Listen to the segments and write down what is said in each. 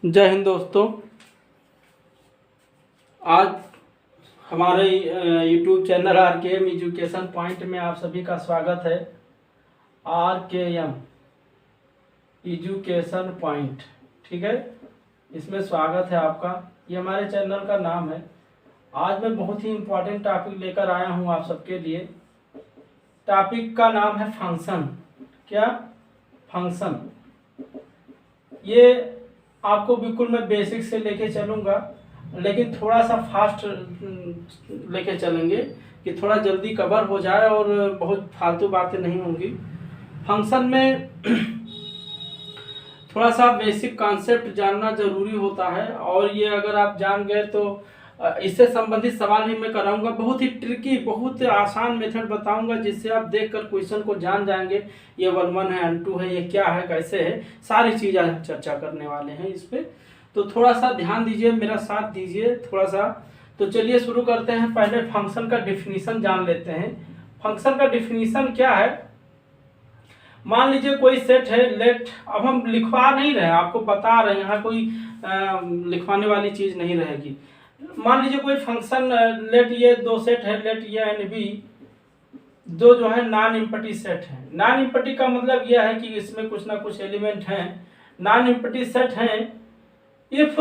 जय हिंद दोस्तों। आज हमारे YouTube channel RKM education point में आप सभी का स्वागत है। RKM एजुकेशन पॉइंट, ठीक है, इसमें स्वागत है आपका। ये हमारे चैनल का नाम है। आज मैं बहुत ही इम्पोर्टेंट टॉपिक लेकर आया हूँ आप सबके लिए। टॉपिक का नाम है फंक्शन। क्या? फंक्शन। ये आपको बिल्कुल मैं बेसिक से लेके चलूँगा, लेकिन थोड़ा सा फास्ट लेके चलेंगे कि थोड़ा जल्दी कवर हो जाए और बहुत फालतू बातें नहीं होंगी। फंक्शन में थोड़ा सा बेसिक कॉन्सेप्ट जानना ज़रूरी होता है, और ये अगर आप जान गए तो इससे संबंधित सवाल ही मैं कराऊंगा। बहुत ही ट्रिकी, बहुत आसान मेथड बताऊंगा, जिससे आप देखकर क्वेश्चन को जान जाएंगे। ये 1-1 है, N2 है, ये क्या है, कैसे है, सारी चीज़ें हम चर्चा करने वाले हैं इस पे। तो थोड़ा सा ध्यान दीजिए, मेरा साथ दीजिए थोड़ा सा। तो चलिए शुरू करते हैं। पहले फंक्शन का डिफिनीशन जान लेते हैं। फंक्शन का डिफिनीशन क्या है? मान लीजिए कोई सेट है, लेट, अब हम लिखवा नहीं रहे, आपको बता रहे हैं, यहाँ कोई लिखवाने वाली चीज़ नहीं रहेगी। मान लीजिए कोई फंक्शन, लेट ये दो सेट है, लेट ये एंड बी, दो जो है नॉन इम्पटी सेट है। नॉन इम्पटी का मतलब यह है कि इसमें कुछ ना कुछ एलिमेंट हैं। नॉन इम्पटी सेट हैं if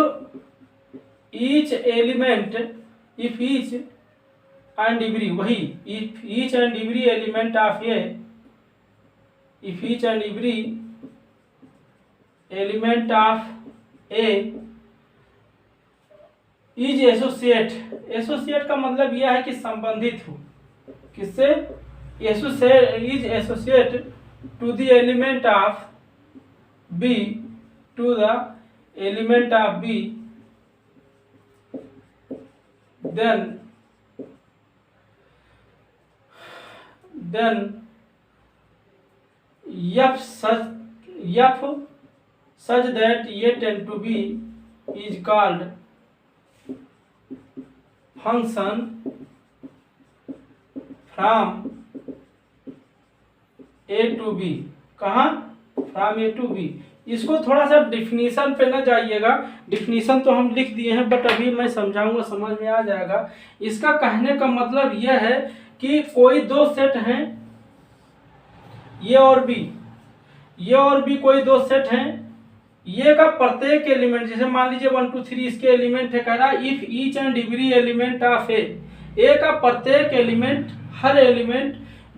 each element, if each and every, वही if each and every element of A, if each and every element of A is associate. Associate का मतलब यह है कि संबंधित हो। किससे? Is associate to the element of B, to the element of B, then f such that a tend to b is called function from a to b। कहाँ? From A to B. इसको थोड़ा सा definition पे ना जाइएगा, definition तो हम लिख दिए हैं, बट अभी मैं समझाऊंगा, समझ में आ जाएगा। इसका कहने का मतलब यह है कि कोई दो सेट हैं, ये और बी, ये और बी, कोई दो सेट हैं। ये का प्रत्येक एलिमेंट, जैसे मान लीजिए 1 2 3 इसके एलिमेंट है, कह रहा है if each and every element of A का प्रत्येक एलिमेंट, हर एलिमेंट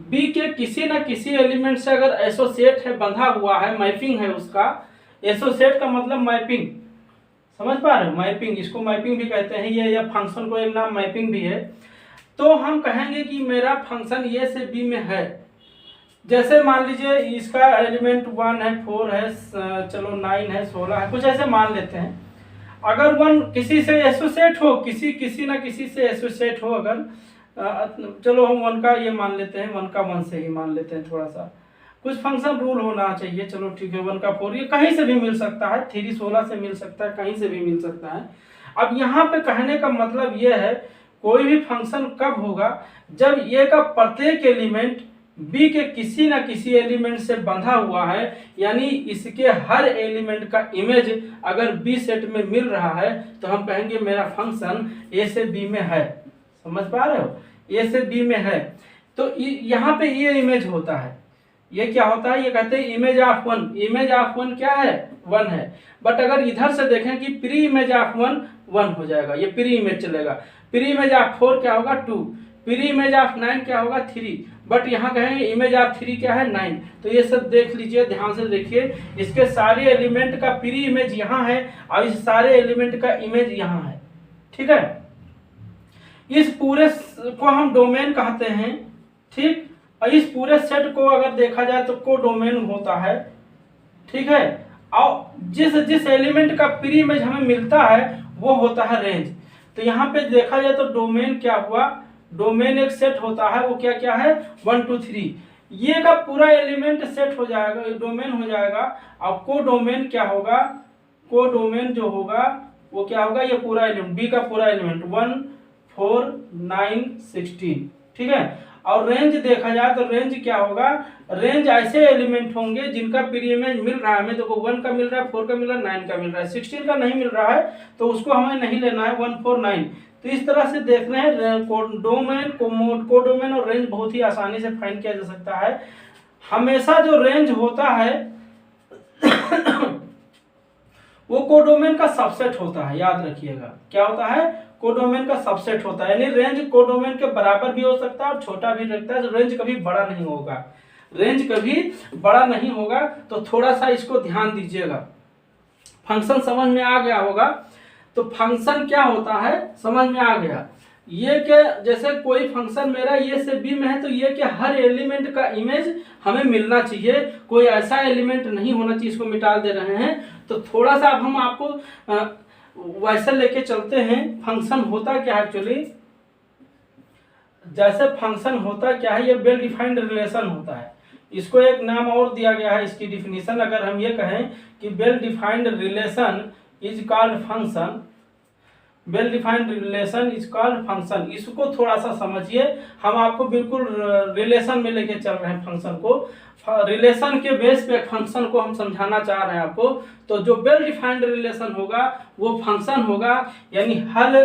बी के किसी न किसी एलिमेंट से अगर एसोसिएट है, बंधा हुआ है, मैपिंग है उसका। एसोसिएट का मतलब मैपिंग, समझ पा रहे हो? मैपिंग, इसको मैपिंग भी कहते हैं। ये फंक्शन को एक नाम मैपिंग भी है। तो हम कहेंगे कि मेरा फंक्शन ए से बी में है। जैसे मान लीजिए इसका एलिमेंट 1 है, 4 है, चलो 9 है, 16 है, कुछ ऐसे मान लेते हैं। अगर 1 किसी से एसोसिएट हो, किसी ना किसी से एसोसिएट हो, अगर चलो हम 1 का ये मान लेते हैं, 1 का 1 से ही मान लेते हैं। थोड़ा सा कुछ फंक्शन रूल होना चाहिए। चलो ठीक है, 1 का 4, ये कहीं से भी मिल सकता है, 3 16 से मिल सकता है, कहीं से भी मिल सकता है। अब यहाँ पे कहने का मतलब ये है, कोई भी फंक्शन कब होगा? जब ए का प्रत्येक एलिमेंट बी के किसी न किसी एलिमेंट से बंधा हुआ है, यानी इसके हर एलिमेंट का इमेज अगर बी सेट में मिल रहा है, तो हम कहेंगे मेरा फंक्शन ए से बी में है। समझ पा रहे हो? ए से बी में है। तो यहाँ पे ये इमेज होता है। ये क्या होता है? ये कहते हैं इमेज ऑफ 1। इमेज ऑफ 1 क्या है? 1 है। बट अगर इधर से देखें कि प्री इमेज ऑफ 1 हो जाएगा, ये प्री इमेज चलेगा। प्री इमेज ऑफ 4 क्या होगा? 2। प्री इमेज ऑफ 9 क्या होगा? 3। बट यहाँ कहेंगे इमेज ऑफ 3 क्या है? 9। तो ये सब देख लीजिए, ध्यान से देखिए। इसके सारे एलिमेंट का प्री इमेज यहाँ है और इस सारे एलिमेंट का इमेज यहाँ है। ठीक है, इस पूरे को हम डोमेन कहते हैं। ठीक, और इस पूरे सेट को अगर देखा जाए तो कोडोमेन होता है। ठीक है, और जिस एलिमेंट का प्री इमेज हमें मिलता है वो होता है रेंज। तो यहाँ पे देखा जाए तो डोमेन क्या हुआ? डोमेन एक सेट होता है, वो क्या क्या है? 1 2 3। ये का पूरा एलिमेंट सेट हो जाएगा, डोमेन हो जाएगा। और कोडोमेन क्या होगा? कोडोमेन जो होगा वो क्या होगा? ये पूरा एलिमेंट, बी का पूरा एलिमेंट 1 4 9 16। ठीक है, और रेंज देखा जाए तो रेंज क्या होगा, रेंज ऐसे एलिमेंट होंगे जिनका प्री इमेज मिल रहा है हमें, देखो 1 का मिल रहा है, 4 का मिल रहा है, 9 का मिल रहा है, 16 का नहीं मिल रहा है तो उसको हमें नहीं लेना है 149। तो इस तरह से देखना है डोमेन कोडोमेन और रेंज बहुत ही आसानी से फाइंड किया जा सकता है। हमेशा जो रेंज होता है वो कोडोमेन का सबसेट होता है, याद रखिएगा। क्या होता है, कोडोमेन का सबसेट होता है, यानी रेंज कोडोमेन के बराबर भी हो सकता है और छोटा भी रखता है। रेंज कभी बड़ा नहीं होगा, रेंज कभी बड़ा नहीं होगा। तो थोड़ा सा इसको ध्यान दीजिएगा। फंक्शन समझ में आ गया होगा। तो फंक्शन क्या होता है समझ में आ गया। ये के जैसे कोई फंक्शन मेरा ये से बी में है तो ये के हर एलिमेंट का इमेज हमें मिलना चाहिए, कोई ऐसा एलिमेंट नहीं होना चाहिए, इसको मिटा दे रहे हैं। तो थोड़ा सा अब हम आपको वैसे लेके चलते हैं। फंक्शन होता क्या है एक्चुअली, जैसे फंक्शन होता क्या है, ये वेल डिफाइंड रिलेशन होता है। इसको एक नाम और दिया गया है, इसकी डिफिनीशन अगर हम ये कहें कि well defined relation is called function, well defined relation is called function. इसको थोड़ा सा समझिए, हम आपको बिल्कुल रिलेशन में लेके चल रहे हैं फंक्शन को। रिलेशन के बेस पे फंक्शन को हम समझाना चाह रहे हैं आपको। तो जो वेल डिफाइंड रिलेशन होगा वो फंक्शन होगा, यानी हर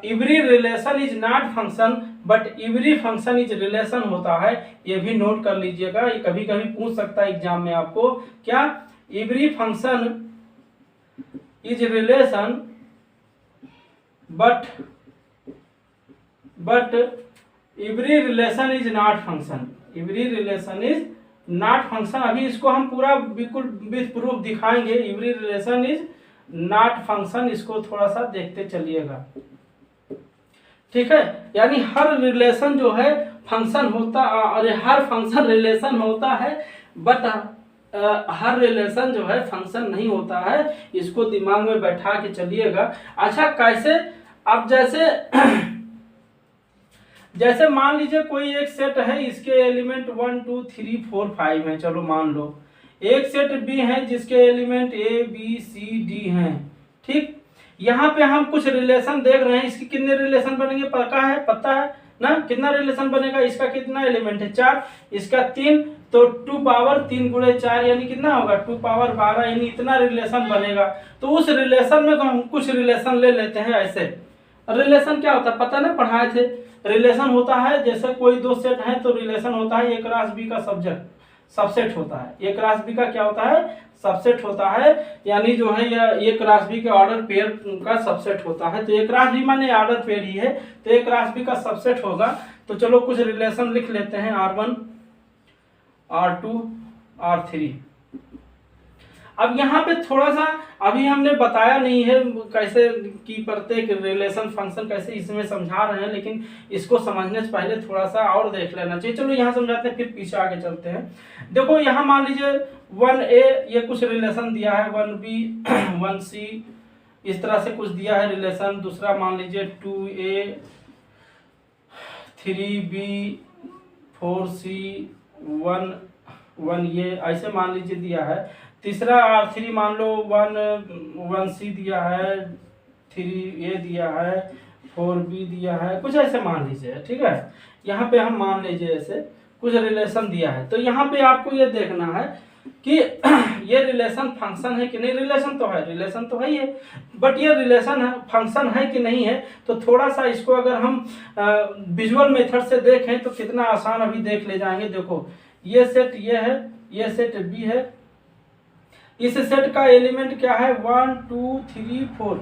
every relation is not function but every function is relation होता है। ये भी नोट कर लीजिएगा, ये कभी कभी पूछ सकता है एग्जाम में आपको। क्या, every function is relation but every relation is not function, every relation is not function। अभी इसको हम पूरा बिल्कुल विद प्रूफ दिखाएंगे। every relation is not function, इसको थोड़ा सा देखते चलिएगा, ठीक है। यानी हर रिलेशन जो है फंक्शन होता, अरे हर फंक्शन रिलेशन होता है बट हर रिलेशन जो है फंक्शन नहीं होता है। इसको दिमाग में बैठा के चलिएगा। अच्छा कैसे, अब जैसे मान लीजिए कोई एक सेट है, इसके एलिमेंट 1 2 3 4 5 है, चलो मान लो। एक सेट बी है जिसके element A B C D हैं, ठीक। यहाँ पे हम कुछ रिलेशन देख रहे हैं, इसके कितने रिलेशन बनेंगे पता है ना, कितना रिलेशन बनेगा। इसका कितना एलिमेंट है 4, इसका 3, तो 2 पावर 3 गुणे 4 यानी कितना होगा 2 पावर 12, यानी इतना रिलेशन बनेगा। तो उस रिलेशन में हम कुछ रिलेशन ले लेते हैं। ऐसे रिलेशन क्या होता है पता ना, पढ़ाए थे। रिलेशन होता है जैसे कोई दो सेट है तो रिलेशन होता है ए क्रॉस बी का सबसेट होता है। ए क्रॉस बी का क्या होता है, सबसेट होता है, यानी जो है ये ए क्रॉस बी के ऑर्डर पेयर का सबसेट होता है। तो ए क्रॉस बी माने ऑर्डर पेयर ही है, तो ए क्रॉस बी का सबसेट होगा। तो चलो कुछ रिलेशन लिख लेते हैं, R1 R2 R3। अब यहाँ पे थोड़ा सा अभी हमने बताया नहीं है कैसे कि प्रत्येक रिलेशन फंक्शन कैसे इसमें समझा रहे हैं, लेकिन इसको समझने से पहले थोड़ा सा और देख लेना चाहिए। चलो यहाँ समझाते हैं फिर पीछे आगे चलते हैं। देखो यहाँ मान लीजिए 1A ये कुछ रिलेशन दिया है, 1B 1C इस तरह से कुछ दिया है रिलेशन। दूसरा मान लीजिए 2A 3B 4C 1 ये ऐसे मान लीजिए दिया है। तीसरा R3 मान लो 1C दिया है, 3A दिया है, 4B दिया है, कुछ ऐसे मान लीजिए, ठीक है। यहाँ पे हम मान लीजिए ऐसे कुछ रिलेशन दिया है। तो यहाँ पे आपको ये देखना है कि ये रिलेशन फंक्शन है कि नहीं। रिलेशन तो है ही है, बट ये रिलेशन है फंक्शन है कि नहीं है। तो थोड़ा सा इसको अगर हम विजुअल मेथड से देखें तो कितना आसान अभी देख ले जाएंगे। देखो ये सेट ये है, ये सेट बी है, इस सेट का एलिमेंट क्या है 1 2 3 4,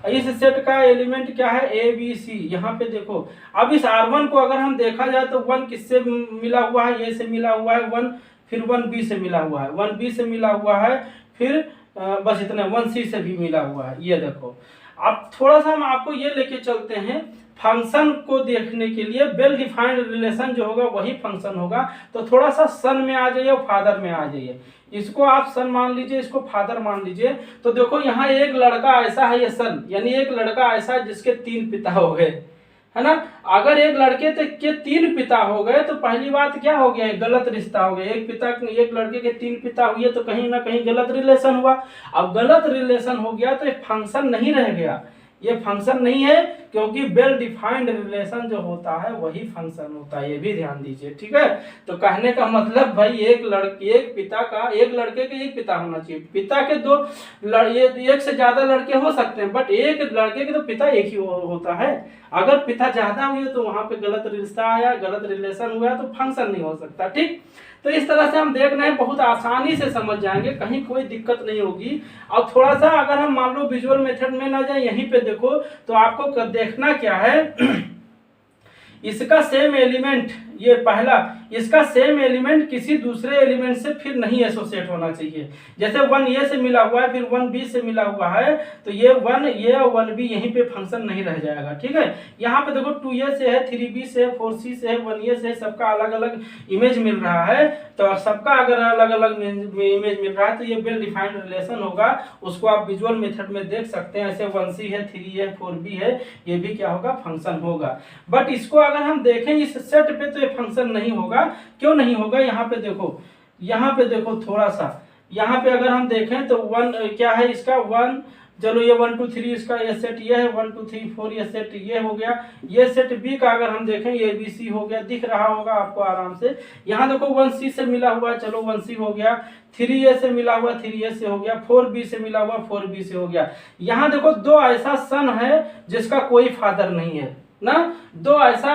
इस सेट का एलिमेंट क्या है ए बी सी। यहाँ पे देखो अब इस R1 को अगर हम देखा जाए तो 1 किससे मिला हुआ है, ए से मिला हुआ है 1, फिर 1B से मिला हुआ है, 1B से मिला हुआ है, फिर बस इतना 1C से भी मिला हुआ है। ये देखो अब थोड़ा सा हम आपको ये लेके चलते हैं फंक्शन को देखने के लिए। वेल डिफाइंड रिलेशन जो होगा वही फंक्शन होगा। तो थोड़ा सा सन में आ जाइए और फादर में आ जाइए। इसको आप सन मान लीजिए, इसको फादर मान लीजिए। तो देखो यहाँ एक लड़का ऐसा है, ये सन यानी एक लड़का ऐसा है जिसके 3 पिता हो गए, है ना। अगर एक लड़के के 3 पिता हो गए तो पहली बात क्या हो गया, गलत रिश्ता हो गया। एक लड़के के 3 पिता हुए तो कहीं ना कहीं गलत रिलेशन हुआ। अब गलत रिलेशन हो गया तो एक फंक्शन नहीं रह गया, ये फंक्शन नहीं है, क्योंकि वेल डिफाइंड रिलेशन जो होता है वही फंक्शन होता है, ये भी ध्यान दीजिए, ठीक है। तो कहने का मतलब भाई एक लड़के एक लड़के के एक पिता होना चाहिए। पिता के दो एक से ज्यादा लड़के हो सकते हैं, बट एक लड़के के तो पिता एक ही होता है। अगर पिता ज्यादा हुए तो वहां पे गलत रिश्ता आया, गलत रिलेशन हुआ तो फंक्शन नहीं हो सकता, ठीक। तो इस तरह से हम देख रहे हैं, बहुत आसानी से समझ जाएंगे, कहीं कोई दिक्कत नहीं होगी। और थोड़ा सा अगर हम मान लो विजुअल मेथड में ना जाए, यहीं पे देखो तो आपको देखना क्या है इसका सेम एलिमेंट, ये पहला, इसका सेम एलिमेंट किसी दूसरे एलिमेंट से फिर नहीं एसोसिएट होना चाहिए। जैसे 1a से मिला हुआ है, फिर 1b से मिला हुआ है, तो ये 1a और 1b यहीं पे फंक्शन नहीं रह जाएगा, ठीक है। यहाँ पे देखो 2a से है, 3b से है, 4c से है, 1a से है, सबका अलग अलग इमेज मिल रहा है। तो सबका अगर अलग अलग इमेज मिल रहा है तो ये वेल डिफाइंड रिलेशन होगा, उसको आप विजुअल मेथड में देख सकते हैं। ऐसे 1c है, 3 है, 4b है, ये भी क्या होगा, फंक्शन होगा। बट इसको अगर हम देखें इस सेट पे तो ये फंक्शन नहीं होगा। क्यों नहीं होगा, यहाँ पे देखो थोड़ा सा, यहाँ पे अगर हम देखें तो 1 क्या है इसका 1, चलो ये 1 2 3 इसका ये सेट ये है, 1 2 3 4 ये सेट ये हो गया। ये सेट बी का अगर हम देखें ये बी सी हो गया, दिख रहा होगा आपको आराम से। यहाँ देखो 1c से मिला हुआ, चलो 1c हो गया, 3a से मिला हुआ 3a से हो गया, 4b से मिला हुआ 4b से हो गया। यहाँ देखो दो ऐसा सन है जिसका कोई फादर नहीं है ना, दो ऐसा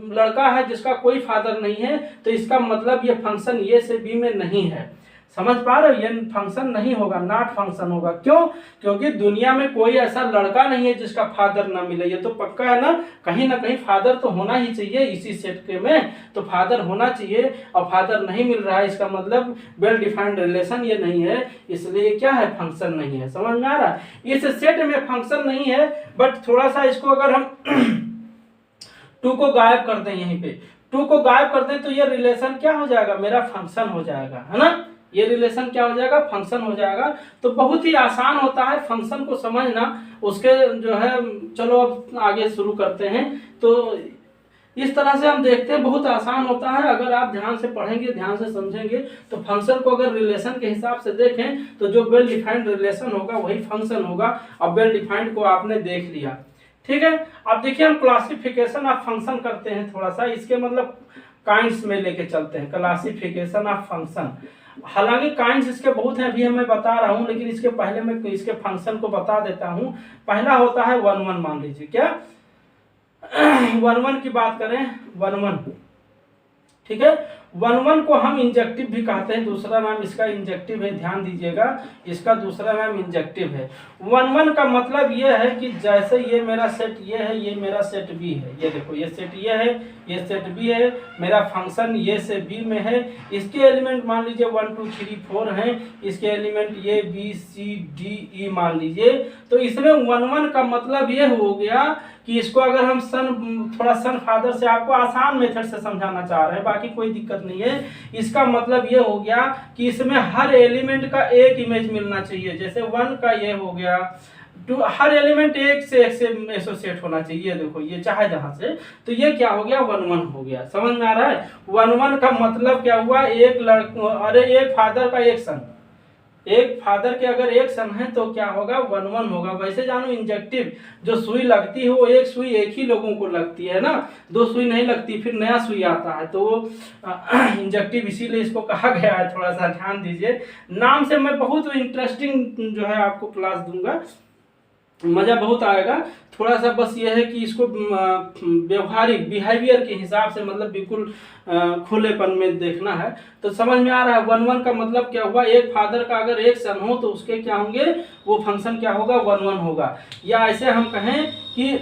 लड़का है जिसका कोई फादर नहीं है, तो इसका मतलब ये फंक्शन ए से बी में नहीं है। समझ पा रहे हो, ये फंक्शन नहीं होगा, नॉट फंक्शन होगा। क्यों? क्योंकि दुनिया में कोई ऐसा लड़का नहीं है जिसका फादर ना मिले, ये तो पक्का है ना। कहीं ना कहीं फादर तो होना ही चाहिए इसी सेट के में, तो फादर होना चाहिए और फादर नहीं मिल रहा है, इसका मतलब वेल डिफाइंड रिलेशन ये नहीं है, इसलिए क्या है, फंक्शन नहीं है। समझ में आ रहा है, इस सेट में फंक्शन नहीं है। बट थोड़ा सा इसको अगर हम 2 को गायब कर दें, यहीं पे 2 को गायब कर दें तो ये रिलेशन क्या हो जाएगा, मेरा फंक्शन हो जाएगा, है ना। ये रिलेशन क्या हो जाएगा, फंक्शन हो जाएगा। तो बहुत ही आसान होता है फंक्शन को समझना, उसके जो है। चलो अब आगे शुरू करते हैं। तो इस तरह से हम देखते हैं, बहुत आसान होता है। अगर आप ध्यान से पढ़ेंगे, ध्यान से समझेंगे, तो फंक्शन को अगर रिलेशन के हिसाब से देखें तो जो वेल डिफाइंड रिलेशन होगा वही फंक्शन होगा। अब वेल डिफाइंड को आपने देख लिया, ठीक है। अब देखिए हम क्लासिफिकेशन ऑफ फंक्शन करते हैं थोड़ा सा, इसके मतलब काइंड्स में लेके चलते हैं, क्लासिफिकेशन ऑफ फंक्शन। हालांकि काइंड्स इसके बहुत हैं, अभी मैं बता रहा हूं, लेकिन इसके पहले मैं इसके फंक्शन को बता देता हूं। पहला होता है 1 1, मान लीजिए क्या 1 1 की बात करें, 1 1, ठीक है। 1 1 को हम इंजेक्टिव भी कहते हैं, दूसरा नाम इसका इंजेक्टिव है, ध्यान दीजिएगा, इसका दूसरा नाम इंजेक्टिव है। 1 1 का मतलब ये है कि जैसे ये मेरा सेट ये है, ये मेरा सेट बी है, ये देखो ये सेट ये है, ये सेट बी है, मेरा फंक्शन ये से बी में है। इसके एलिमेंट मान लीजिए 1 2 3 4 हैं, इसके एलिमेंट ये बी सी डी ई मान लीजिए। तो इसमें 1 1 का मतलब ये हो गया कि इसको अगर हम थोड़ा सन फादर से आपको आसान मेथड से समझाना चाह रहे हैं, बाकी कोई दिक्कत नहीं है। इसका मतलब ये हो गया कि इसमें हर एलिमेंट का एक इमेज मिलना चाहिए। जैसे 1 का ये हो गया, हर एलिमेंट एक से एसोसिएट होना चाहिए। देखो ये चाहे जहां से, तो ये क्या हो गया, 1 1 हो गया। समझ में आ रहा है, 1 1 का मतलब क्या हुआ, एक फादर का एक सन, एक फादर के अगर एक सन है तो क्या होगा, 1 1 होगा। वैसे जानो इंजेक्टिव जो सुई लगती है वो एक सुई एक ही लोगों को लगती है ना, 2 सुई नहीं लगती, फिर नया सुई आता है, तो वो इंजेक्टिव इसीलिए इसको कहा गया है। थोड़ा सा ध्यान दीजिए, नाम से मैं बहुत इंटरेस्टिंग जो है आपको क्लास दूंगा, मज़ा बहुत आएगा। थोड़ा सा बस ये है कि इसको व्यवहारिक बिहेवियर के हिसाब से, मतलब बिल्कुल खुलेपन में देखना है। तो समझ में आ रहा है, 1 1 का मतलब क्या हुआ, एक फादर का अगर एक सन हो तो उसके क्या होंगे, वो फंक्शन क्या होगा, 1 1 होगा। या ऐसे हम कहें कि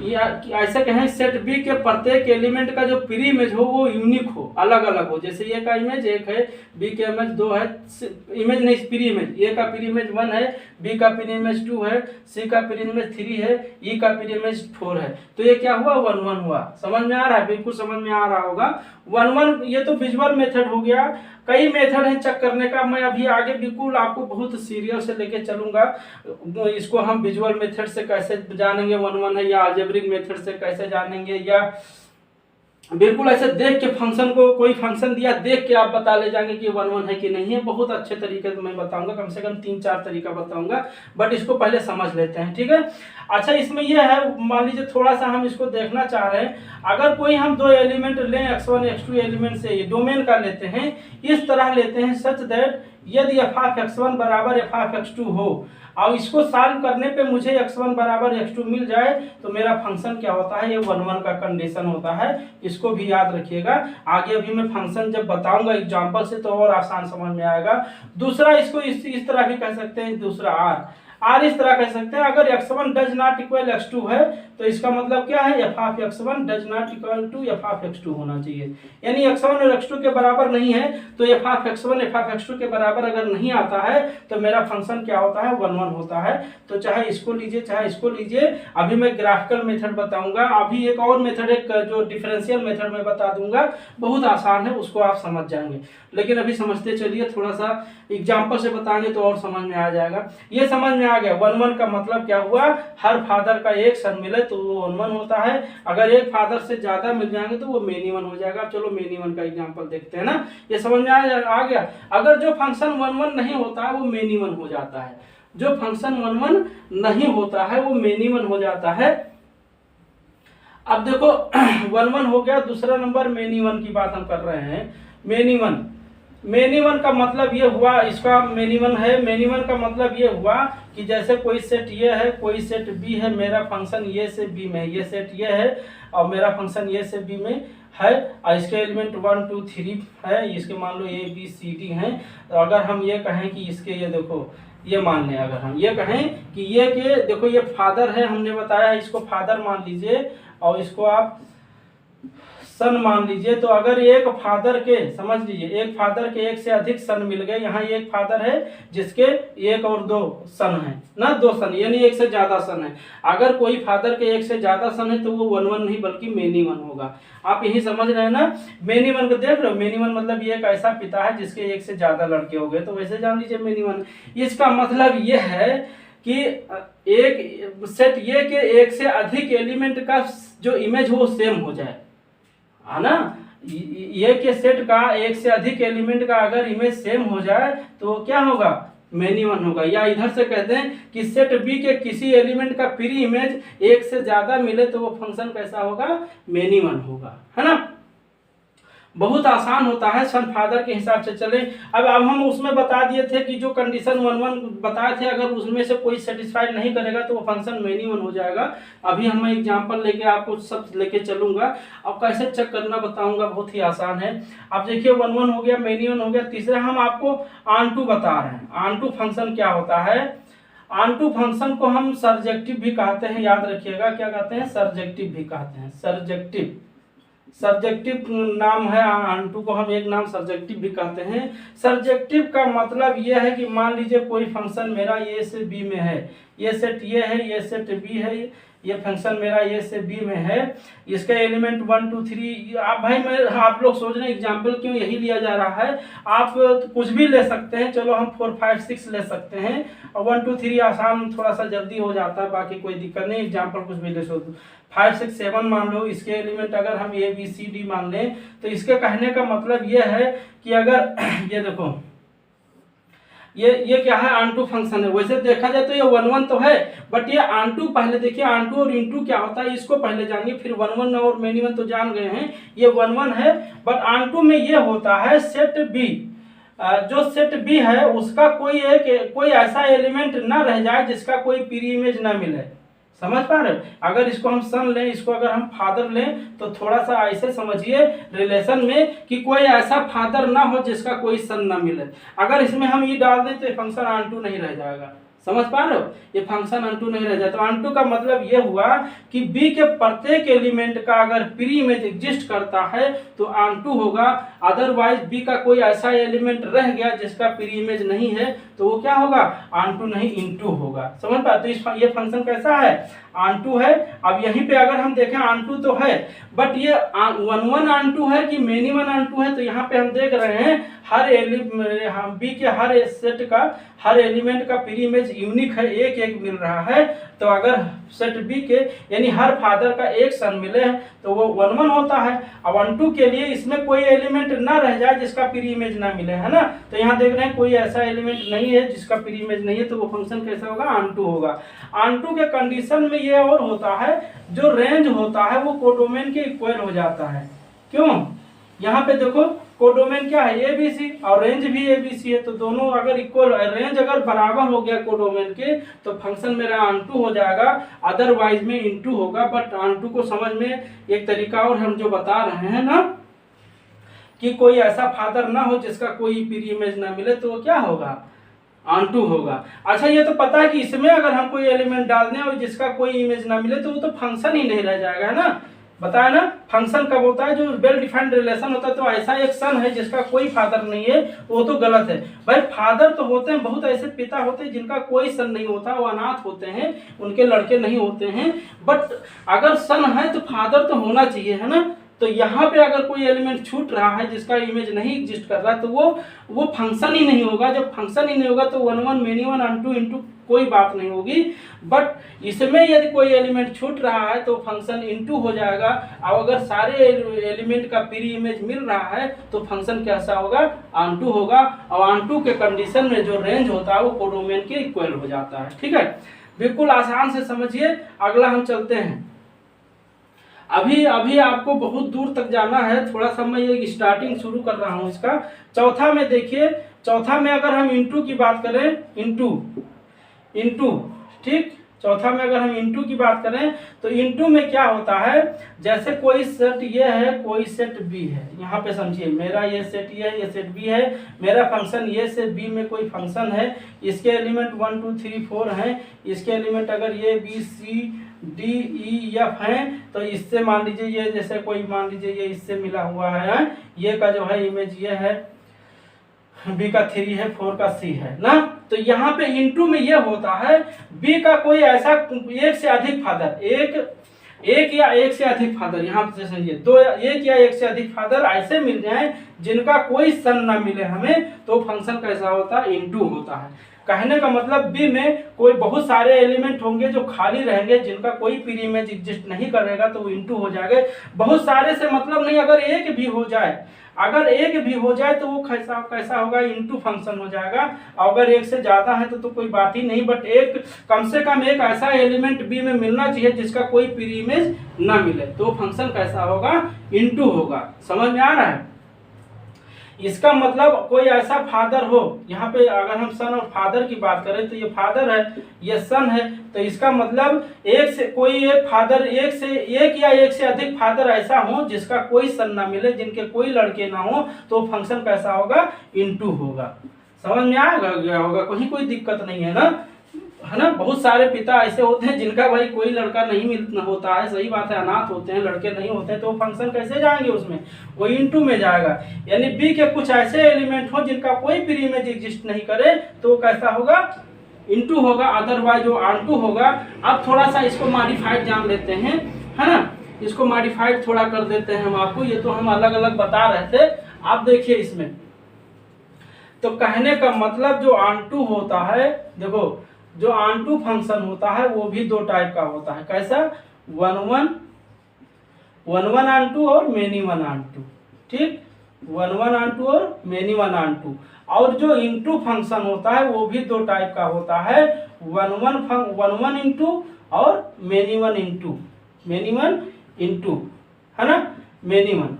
या ऐसे कहें सेट बी के प्रत्येक एलिमेंट का जो प्री इमेज हो वो यूनिक हो, अलग अलग हो। जैसे ए का इमेज 1 है, बी का इमेज 2 है, इमेज नहीं प्री इमेज, ए का प्री इमेज 1 है, बी का प्री इमेज 2 है, सी का प्री इमेज 3 है, ई का प्री इमेज 4 है। तो ये क्या हुआ, 1 1 हुआ। समझ में आ रहा है, बिल्कुल समझ में आ रहा होगा। 1 1 ये तो विजुअल मेथड हो गया। कई मेथड है चेक करने का, मैं अभी आगे बिल्कुल आपको बहुत सीरियल से लेके चलूंगा। इसको हम विजुअल मेथड से कैसे जानेंगे 1 1 है, या अलजेब्रिक मेथड से कैसे जानेंगे, या बिल्कुल ऐसे देख के फंक्शन को, कोई फंक्शन दिया देख के आप बता ले जाएंगे कि 1 1 है कि नहीं है। बहुत अच्छे तरीके से मैं बताऊंगा, कम से कम 3-4 तरीका बताऊंगा, बट इसको पहले समझ लेते हैं, ठीक है। अच्छा, इसमें यह है, मान लीजिए थोड़ा सा हम इसको देखना चाह रहे हैं, अगर कोई हम दो एलिमेंट लें, x1 x2 एलिमेंट से, ये डोमेन का लेते हैं, इस तरह लेते हैं सच दैट यदि f ऑफ x1 बराबर f ऑफ x2 हो और इसको सॉल्व करने पे मुझे x1 बराबर x2 मिल जाए तो मेरा फंक्शन क्या होता है, ये 1 1 का कंडीशन होता है। इसको भी याद रखिएगा, आगे अभी मैं फंक्शन जब बताऊंगा एग्जांपल से तो और आसान समझ में आएगा। दूसरा, इसको इस तरह भी कह सकते हैं, दूसरा आर इस तरह कह सकते हैं, अगर x1 does not equal x2 है तो इसका मतलब क्या है, f of x1 does not equal to f of x2 होना चाहिए। यानी x1 और x2 के बराबर नहीं है तो f of x1 f of x2 के बराबर अगर नहीं आता है तो मेरा फंक्शन क्या होता है, 1 1 होता है। तो चाहे इसको लीजिए चाहे इसको लीजिए। अभी मैं ग्राफिकल मेथड बताऊंगा, अभी एक और मेथड, एक जो डिफरेंशियल मेथड में बता दूंगा, बहुत आसान है, उसको आप समझ जाएंगे। लेकिन अभी समझते चलिए, थोड़ा सा एग्जाम्पल से बताएंगे तो और समझ में आ जाएगा। ये समझ में आ गया 1 1 का मतलब क्या हुआ, हर फादर का एक सन मिले तो वो 1 1 होता है, अगर एक फादर से ज्यादा मिल जाएंगे तो वो मेनी 1 हो जाएगा। चलो मेनी 1 का एग्जांपल देखते हैं ना, ये समझ में आ गया। अगर जो फंक्शन 1 1 नहीं होता है वो मेनी 1 हो जाता है, जो फंक्शन 1 1 नहीं होता है वो मेनी 1 हो जाता है। अब देखो 1 1 हो गया, दूसरा नंबर मेनी 1 की बात हम कर रहे हैं। मेनी 1 का मतलब ये हुआ, इसका मेनी 1 है, मेनी 1 का मतलब ये हुआ कि जैसे कोई सेट ये है, कोई सेट बी है, मेरा फंक्शन ये से बी में, ये सेट ये है और मेरा फंक्शन ये से बी में है और इसके एलिमेंट 1 2 3 है, इसके मान लो ए बी सी डी हैं। तो अगर हम ये कहें कि इसके, ये देखो, ये मान लें, अगर हम ये कहें कि ये के देखो ये फादर है, हमने बताया इसको फादर मान लीजिए और इसको आप सन मान लीजिए। तो अगर एक फादर के, समझ लीजिए, एक फादर के एक से अधिक सन मिल गए, यहाँ एक फादर है जिसके एक और दो सन है ना, 2 सन, यानी एक से ज्यादा सन है। अगर कोई फादर के एक से ज्यादा सन है तो वो 1 1 नहीं बल्कि मेनी 1 होगा। आप यही समझ रहे हैं ना, मेनी 1 को देख रहे हो, मेनी 1 मतलब ये एक ऐसा पिता है जिसके एक से ज्यादा लड़के हो गए, तो वैसे जान लीजिए मेनी 1। इसका मतलब ये है कि एक सेट ये के एक से अधिक एलिमेंट का जो इमेज हो सेम हो जाए, है ना। ये के सेट का एक से अधिक एलिमेंट का अगर इमेज सेम हो जाए तो क्या होगा, मेनी 1 होगा। या इधर से कहते हैं कि सेट बी के किसी एलिमेंट का प्री इमेज एक से ज्यादा मिले तो वो फंक्शन कैसा होगा, मेनी 1 होगा, है ना। बहुत आसान होता है, सन फादर के हिसाब से चले। अब हम उसमें बता दिए थे कि जो कंडीशन 1 1 बताए थे, अगर उसमें से कोई सेटिस्फाइड नहीं करेगा तो वो फंक्शन मेनी 1 हो जाएगा। अभी हम एग्जांपल लेके आपको सब लेके चलूंगा, अब कैसे चेक करना बताऊंगा, बहुत ही आसान है। अब देखिए 1 1 हो गया, मेनी 1 हो गया। तीसरा हम आपको ऑन टू बता रहे हैं। ऑन टू फंक्शन क्या होता है, ऑन टू फंक्शन को हम सर्जेक्टिव भी कहते हैं, याद रखिएगा, क्या कहते हैं, सर्जेक्टिव भी कहते हैं। सर्जेक्टिव नाम है ऑन टू को, हम एक नाम सर्जेक्टिव भी कहते हैं। सर्जेक्टिव का मतलब यह है कि मान लीजिए कोई फंक्शन मेरा ए से बी में है, ये सेट ये है, ये सेट बी है, ये फंक्शन मेरा ए से बी में है, इसका एलिमेंट 1 2 3। आप भाई मैं आप लोग सोच रहे हैं एग्जाम्पल क्यों यही लिया जा रहा है, आप कुछ भी ले सकते हैं, चलो हम 4 5 6 ले सकते हैं और 1 2 3 आसान थोड़ा सा जल्दी हो जाता है, बाकी कोई दिक्कत नहीं। एग्जाम्पल कुछ भी ले सकते, 5 6 7 मान लो, इसके एलिमेंट अगर हम ए बी सी डी मान लें तो इसके कहने का मतलब ये है कि अगर ये देखो ये क्या है, ऑन टू फंक्शन है। वैसे देखा जाए तो ये 1 1 तो है, बट ये ऑन टू पहले देखिए, ऑन टू और इनटू क्या होता है इसको पहले जानिए, फिर 1 1 और मेनी 1 तो जान गए हैं, ये 1 1 है। बट ऑन टू में ये होता है सेट बी, जो सेट बी है उसका कोई ऐसा एलिमेंट ना रह जाए जिसका कोई प्री इमेज ना मिले। समझ पा रहे हो, अगर इसको हम सन लें, इसको अगर हम फादर लें तो थोड़ा सा ऐसे समझिए रिलेशन में कि कोई ऐसा फादर ना हो जिसका कोई सन ना मिले। अगर इसमें हम ये डाल दें तो ये फंक्शन ऑन टू नहीं रह जाएगा। समझ पा रहे हो, ये फंक्शन ऑन टू नहीं रह जाता। ऑन टू का मतलब ये हुआ कि बी के प्रत्येक एलिमेंट का अगर प्री इमेज एग्जिस्ट करता है तो ऑन टू होगा, अदरवाइज बी का कोई ऐसा एलिमेंट रह गया जिसका प्री इमेज नहीं है तो वो क्या होगा, ऑन टू नहीं इनटू होगा। समझ पा, तो ये फंक्शन कैसा है, ऑन टू है। अब यहीं पे अगर हम देखें ऑन टू तो है, बट ये 1 1 ऑन टू है कि मेनी 1 ऑन टू है, तो यहाँ पे हम देख रहे हैं हर बी के हर सेट का हर एलिमेंट का प्री इमेज यूनिक है, एक एक मिल रहा है, तो अगर सेट बी के यानी हर फादर का एक सन मिले हैं तो वो 1 1 होता है। अब 1 2 के लिए इसमें कोई एलिमेंट ना रह जाए जिसका प्री इमेज ना मिले, है ना। तो यहाँ देख रहे हैं कोई ऐसा एलिमेंट नहीं है जिसका प्री इमेज नहीं है, तो वो फंक्शन कैसा होगा, ऑन टू होगा। ऑन टू के कंडीशन में ये और होता है, जो रेंज होता है वो कोडोमेन के इक्वल हो जाता है। क्यों, यहाँ पे देखो कोडोमेन क्या है, एबीसी, और रेंज भी एबीसी है, तो दोनों अगर इक्वल, रेंज अगर बराबर हो गया कोडोमेन के तो फंक्शन मेरा ऑनटू हो जाएगा, अदरवाइज में इनटू होगा। बट ऑनटू को समझ में एक तरीका और हम जो बता रहे हैं ना, कि कोई ऐसा फादर ना हो जिसका कोई प्री इमेज ना मिले, तो वो क्या होगा, ऑनटू होगा। अच्छा, ये तो पता है कि इसमें अगर हम कोई एलिमेंट डाल दें और जिसका कोई इमेज ना मिले तो वो तो फंक्शन ही नहीं रह जाएगा, है ना। बताया ना, फंक्शन कब होता है, जो वेल डिफाइंड रिलेशन होता है। तो ऐसा एक सन है जिसका कोई फादर नहीं है, वो तो गलत है भाई। फादर तो होते हैं, बहुत ऐसे पिता होते हैं जिनका कोई सन नहीं होता, वो अनाथ होते हैं, उनके लड़के नहीं होते हैं। बट अगर सन है तो फादर तो होना चाहिए, है ना। तो यहाँ पे अगर कोई एलिमेंट छूट रहा है जिसका इमेज नहीं एग्जिस्ट कर रहा है, तो वो फंक्शन ही नहीं होगा। जब फंक्शन ही नहीं होगा तो 1 1 मेनी 1 ऑन टू इंटू कोई बात नहीं होगी। बट इसमें यदि कोई एलिमेंट छूट रहा है तो फंक्शन इनटू हो जाएगा, और अगर सारे एलिमेंट का प्री इमेज मिल रहा है तो फंक्शन कैसा होगा, ऑनटू होगा। और ऑनटू के कंडीशन में जो रेंज होता है वो कोडोमेन के इक्वल हो जाता है। ठीक है, बिल्कुल आसान से समझिए। अगला हम चलते हैं। अभी आपको बहुत दूर तक जाना है, थोड़ा सा मैं ये स्टार्टिंग शुरू कर रहा हूँ इसका। चौथा में देखिए, चौथा में अगर हम इनटू की बात करें, इनटू, ठीक, चौथा में अगर हम इनटू की बात करें तो इनटू में क्या होता है, जैसे कोई सेट ये है, कोई सेट बी है। यहाँ पे समझिए, मेरा ये सेट ये है, ये सेट बी है, मेरा फंक्शन ये से बी में कोई फंक्शन है, इसके एलिमेंट 1 2 3 4 हैं, इसके एलिमेंट अगर ये B C D E F हैं, तो इससे मान लीजिए ये, जैसे कोई मान लीजिए ये इससे मिला हुआ है, ये का जो है इमेज ये है, बी का 3 है, 4 का सी है ना। तो यहाँ पे इनटू में ये होता है, बी का कोई ऐसा एक से अधिक फादर, एक या एक से अधिक फादर, यहाँ पे समझिए, दो एक या एक से अधिक फादर ऐसे मिल जाएं जिनका कोई सन ना मिले हमें, तो फंक्शन कैसा होता है, इनटू होता है। कहने का मतलब बी में कोई बहुत सारे एलिमेंट होंगे जो खाली रहेंगे, जिनका कोई प्री इमेज एग्जिस्ट नहीं करेगा, तो वो इनटू हो जाएगा। बहुत सारे से मतलब नहीं, अगर एक भी हो जाए, अगर एक भी हो जाए तो वो कैसा होगा, इनटू फंक्शन हो जाएगा। अगर एक से ज्यादा है तो कोई बात ही नहीं, बट एक कम से कम एक ऐसा एलिमेंट बी में मिलना चाहिए जिसका कोई प्री इमेज ना मिले, तो फंक्शन कैसा होगा, इनटू होगा। समझ में आ रहा है। इसका मतलब कोई ऐसा फादर हो, यहाँ पे अगर हम सन और फादर की बात करें तो ये फादर है, ये सन है, तो इसका मतलब एक से कोई एक फादर, एक या एक से अधिक फादर ऐसा हो जिसका कोई सन ना मिले, जिनके कोई लड़के ना हो, तो फंक्शन कैसा होगा, इनटू होगा। समझ में आ गया होगा, कोई दिक्कत नहीं है ना, है ना। बहुत सारे पिता ऐसे होते हैं जिनका भाई कोई लड़का नहीं होता है, सही बात है, अनाथ होते हैं, लड़के नहीं होते हैं, तो फंक्शन कैसे जाएंगे उसमें, वो इनटू में जाएगा। यानी बी के कुछ ऐसे एलिमेंट हो जिनका कोई प्री इमेज एग्जिस्ट नहीं करे, तो कैसा होगा, इनटू होगा, अदरवाइज वो ऑनटू होगा। अब थोड़ा सा इसको मॉडिफाइड जान लेते हैं, है ना, इसको मॉडिफाइड थोड़ा कर देते हैं हम आपको। ये तो हम अलग अलग बता रहे थे, आप देखिए इसमें। तो कहने का मतलब जो ऑनटू होता है, देखो जो ऑनटू फंक्शन होता है वो भी दो टाइप का होता है। कैसा, 1 1 ऑनटू और मेनी 1 ऑनटू, ठीक, 1 1 ऑनटू और मेनी 1 ऑनटू। और जो इनटू फंक्शन होता है वो भी दो टाइप का होता है, 1 1 इंटू और मेनी 1 इंटू, है ना, मेनी 1।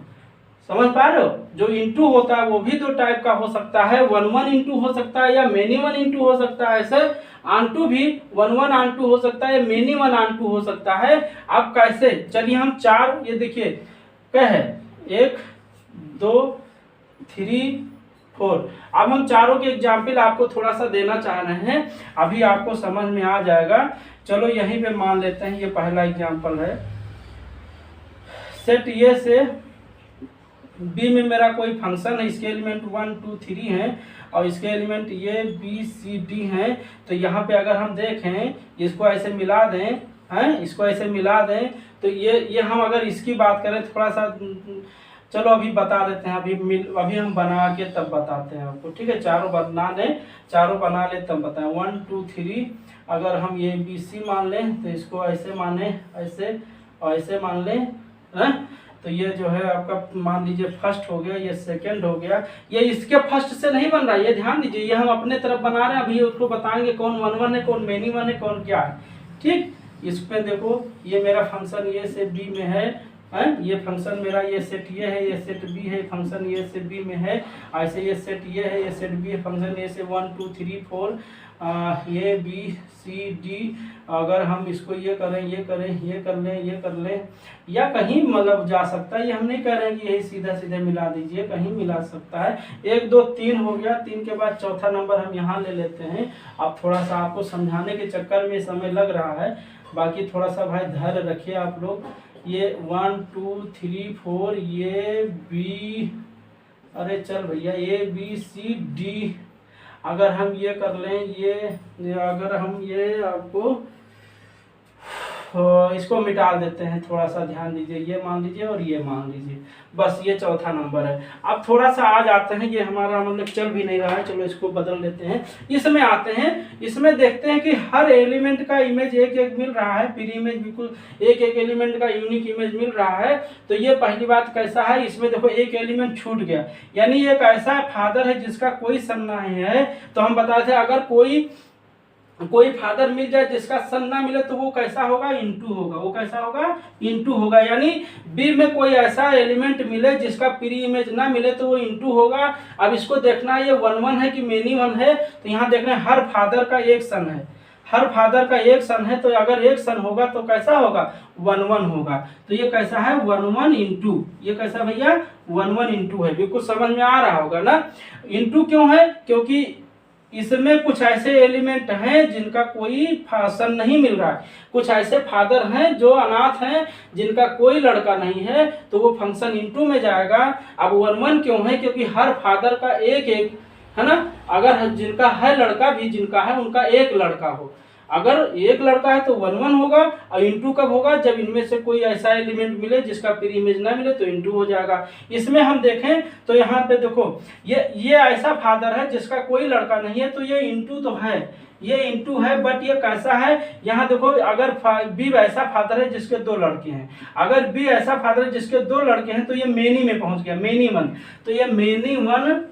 समझ पा रहे हो, जो इनटू होता है वो भी दो टाइप का हो सकता है, 1 1 इंटू हो सकता है या मेनी 1 इंटू हो सकता है। ऐसे ऑनटू भी 1 1 ऑनटू हो सकता है, मेनी 1 ऑनटू हो सकता है। अब कैसे, चलिए हम चार, ये देखिए क्या है, 1 2 3 4। अब हम चारों के एग्जाम्पल आपको थोड़ा सा देना चाह रहे हैं, अभी आपको समझ में आ जाएगा। चलो यहीं पे मान लेते हैं, ये पहला एग्जाम्पल है। सेट ये से बी में मेरा कोई फंक्शन है, इसके एलिमेंट 1 2 3 हैं और इसके एलिमेंट ये बी सी डी हैं। तो यहाँ पे अगर हम देखें, इसको ऐसे मिला दें, हैं, इसको ऐसे मिला दें, तो ये हम अगर इसकी बात करें, थोड़ा सा चलो अभी बता देते हैं, अभी हम बना के तब बताते हैं आपको, ठीक है। चारों बना ले तब बताएं। 1 2 3 अगर हम ये ABC मान लें तो इसको ऐसे माने, ऐसे और ऐसे मान लें, है। तो ये जो है आपका मान लीजिए फर्स्ट हो गया, ये सेकंड हो गया। ये इसके फर्स्ट से नहीं बन रहा है, ये ध्यान दीजिए, ये हम अपने तरफ बना रहे हैं। अभी उसको बताएंगे कौन 1 1 है, कौन मेनी 1 है, कौन क्या है, ठीक। इसमें देखो ये मेरा फंक्शन ये से B में है, ये फंक्शन मेरा ये सेट ये है, ये सेट B है, फंक्शन ये से B में है। ऐसे ये सेट ये है, ये सेट B है, फंक्शन ये से 1 2 3 4 ये BCD। अगर हम इसको ये करें, ये करें, ये कर लें या कहीं मतलब जा सकता है, ये हम नहीं कह रहे हैं कि यही सीधा सीधे मिला दीजिए, कहीं मिला सकता है। 1 2 3 हो गया, 3 के बाद चौथा नंबर हम यहाँ ले लेते हैं। अब थोड़ा सा आपको समझाने के चक्कर में समय लग रहा है, बाकी थोड़ा सा भाई धैर्य रखिए आप लोग। ये 1 2 3 4 ये B, अरे चल भैया, ABCD। अगर हम ये कर लें, ये अगर हम ये आपको इसको मिटा देते हैं, थोड़ा सा ध्यान दीजिए, ये मान लीजिए और ये मान लीजिए, बस ये चौथा नंबर है। अब थोड़ा सा आ जाते हैं, ये हमारा मतलब चल भी नहीं रहा है, चलो इसको बदल लेते हैं। इसमें आते हैं, इसमें देखते हैं कि हर एलिमेंट का इमेज एक एक मिल रहा है, प्री इमेज बिल्कुल एक एक एलिमेंट का यूनिक इमेज मिल रहा है। तो ये पहली बात कैसा है, इसमें देखो एक एलिमेंट छूट गया, यानी एक ऐसा फादर है जिसका कोई सन नहीं है। तो हम बताते हैं अगर कोई फादर मिल जाए जिसका सन ना मिले तो वो कैसा होगा, इनटू होगा। वो कैसा होगा, इनटू होगा। यानी बी में कोई ऐसा एलिमेंट मिले जिसका प्री इमेज ना मिले तो वो इनटू होगा। अब इसको देखना है ये 1 1 है कि मेनी 1 है। तो यहाँ देखना है हर फादर का एक सन है, हर फादर का एक सन है। तो अगर एक सन होगा तो कैसा होगा, 1 1 होगा। तो ये कैसा है, 1 1 इंटू। ये कैसा भैया, 1 1 इंटू है। बिल्कुल समझ में आ रहा होगा ना। इंटू क्यों है, क्योंकि इसमें कुछ ऐसे एलिमेंट हैं जिनका कोई सन नहीं मिल रहा है, कुछ ऐसे फादर हैं जो अनाथ हैं जिनका कोई लड़का नहीं है, तो वो फंक्शन इनटू में जाएगा। अब 1 1 क्यों है, क्योंकि हर फादर का एक एक है ना। अगर जिनका है लड़का भी, जिनका है उनका एक लड़का हो, अगर एक लड़का है तो 1 1 होगा। और इंटू कब होगा, जब इनमें से कोई ऐसा एलिमेंट मिले जिसका प्री इमेज ना मिले तो इंटू हो जाएगा। इसमें हम देखें तो यहाँ पे देखो ये ऐसा फादर है जिसका कोई लड़का नहीं है, तो ये इंटू तो है, ये इंटू है। बट ये कैसा है, यहाँ देखो अगर बी ऐसा फादर है जिसके 2 लड़के हैं, अगर बी ऐसा फादर है जिसके 2 लड़के हैं तो ये मेनी में पहुंच गया, मेनी 1। तो ये मेनी 1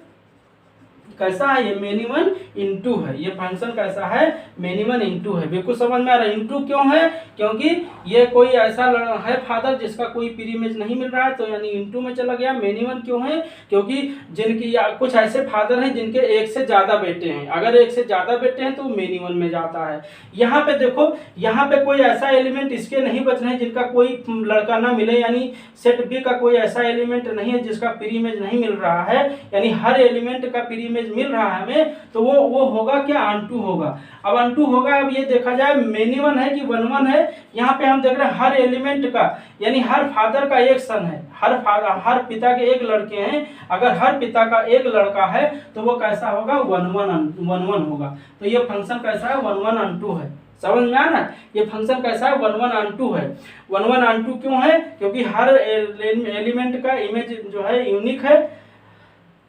कैसा है, ये मेनी 1 इंटू है। ये फंक्शन कैसा है, मेनी 1 इंटू है। बिल्कुल समझ में आ रहा है। इंटू क्यों है, क्योंकि ये कोई ऐसा है फादर जिसका कोई प्री इमेज नहीं मिल रहा है, तो यानी इंटू में चला गया। मेनी 1 क्यों है, क्योंकि जिनकी कुछ ऐसे फादर हैं जिनके एक से ज्यादा बेटे हैं, अगर एक से ज्यादा बेटे हैं तो मेनी 1 में जाता है। यहाँ पे देखो, यहाँ पे कोई ऐसा एलिमेंट इसके नहीं बच रहे हैं जिनका कोई लड़का ना मिले, यानी सेट बी का कोई ऐसा एलिमेंट नहीं है जिसका प्री इमेज नहीं मिल रहा है, यानी हर एलिमेंट का प्री इमेज मिल रहा है हमें। तो वो होगा क्या, अनटू होगा। अब अनटू होगा, अब ये देखा जाए मेनी 1 है कि 1 1 है। यहाँ पे हम देख रहे हैं हर एलिमेंट का, यानी हर फादर का एक सन है, हर पिता के एक लड़के हैं। अगर हर पिता का एक लड़का है तो वो कैसा होगा, 1 1 होगा। तो ये फंक्शन कैसा है, 1 1 अनटू है। समझ में आ रहा है, ये फंक्शन कैसा है, 1 1 अनटू है। 1 1 अनटू क्यों है, क्योंकि हर एलिमेंट का इमेज जो है यूनिक है।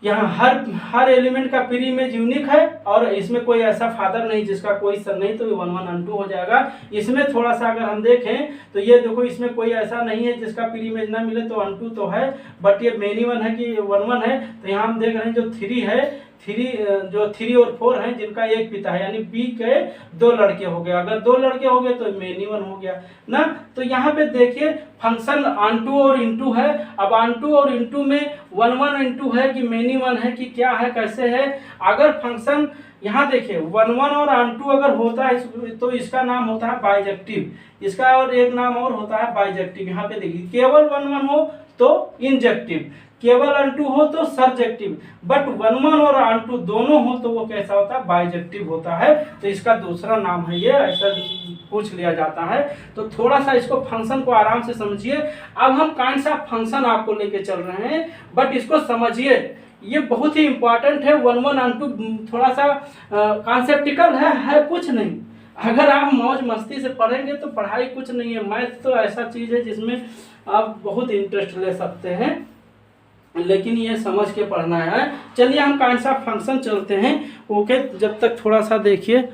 यहाँ हर एलिमेंट का प्री इमेज यूनिक है और इसमें कोई ऐसा फादर नहीं जिसका कोई सन नहीं, तो ये 1 1 अनटू हो जाएगा। इसमें थोड़ा सा अगर हम देखें तो ये देखो, इसमें कोई ऐसा नहीं है जिसका प्री इमेज ना मिले, तो अनटू तो है। बट ये मेनी 1 है कि 1 1 है। तो यहाँ हम देख रहे हैं जो 3 है, 3 और 4 हैं जिनका एक पिता है, यानी बी के 2 लड़के हो गए। अगर 2 लड़के हो गए तो मेनी 1 हो गया ना। तो यहाँ पे देखिए फंक्शन अनटू और इंटू है। अब अनटू और इंटू में 1 1 इंटू है कि मेनी 1 है कि क्या है, कैसे है। अगर फंक्शन यहाँ देखिए 1 1 और अनटू अगर होता है तो इसका नाम होता है बाइजेक्टिव, इसका और एक नाम और होता है बाइजेक्टिव। यहाँ पे देखिए केवल 1 1 हो तो इंजेक्टिव, केवल अनटू हो तो सर्जेक्टिव, बट 1 1 और अनटू दोनों हो तो वो कैसा होता है, बाइजेक्टिव होता है। तो इसका दूसरा नाम है ये, ऐसा पूछ लिया जाता है। तो थोड़ा सा इसको फंक्शन को आराम से समझिए। अब हम कौन सा फंक्शन आपको लेके चल रहे हैं, बट इसको समझिए, ये बहुत ही इंपॉर्टेंट है। 1 1 अनटू थोड़ा सा कॉन्सेप्टिकल है कुछ नहीं। अगर आप मौज मस्ती से पढ़ेंगे तो पढ़ाई कुछ नहीं है। मैथ तो ऐसा चीज़ है जिसमें आप बहुत इंटरेस्ट ले सकते हैं। लेकिन ये समझ के पढ़ना है। चलिए हम काइंड्स ऑफ फंक्शन चलते हैं। ओके, जब तक थोड़ा सा देखिए।